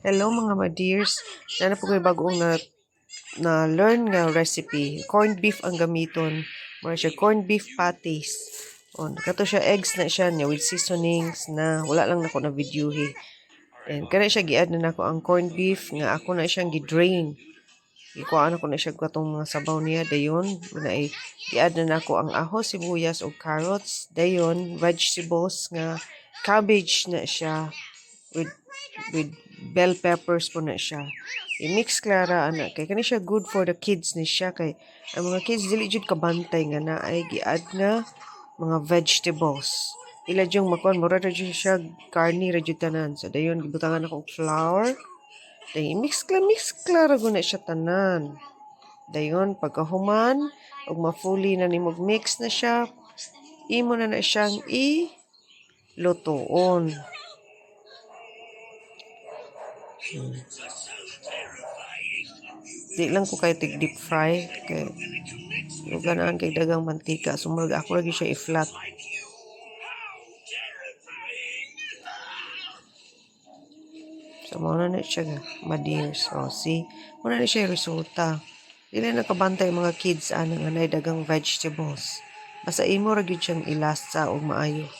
Hello mga ma-dears. Nana po kayo bagong na learn nga recipe. Corned beef ang gamiton. Mura siya corned beef patties. Kato siya eggs na siya niya with seasonings na wala lang nako na videohi. And kana siya gi-add na nako ang corned beef nga ako na siyang gi-drain. Ikuan ako na siya katong mga sabaw niya dayon na i-add na nako ang ahos, sibuyas ug carrots, dayon vegetables nga cabbage na siya with bell peppers po na siya. I-mix klara ana kay kani siya good for the kids ni siya kay ang mga kids dili jud kabantay nga na ay gi-add na mga vegetables. Ila jung makon mura ra jud siya karni ra jud tanan. So dayon gibutangan ako og flour. Dayon mix klara guna siya tanan. Dayon pagkahuman ug ma-fully na nimog mix na siya, imo na siyang lutoon. Di lang ko kay tig deep fry kay ganaan kay dagang mantika sumurag ako lagi siya i-flat. So mo na siya ma-dears. See, mo na siya resulta. Dili na kabantay mga kids ana nga nay dagang vegetables. Basta imo ra gyud siyang ilasa og maayo.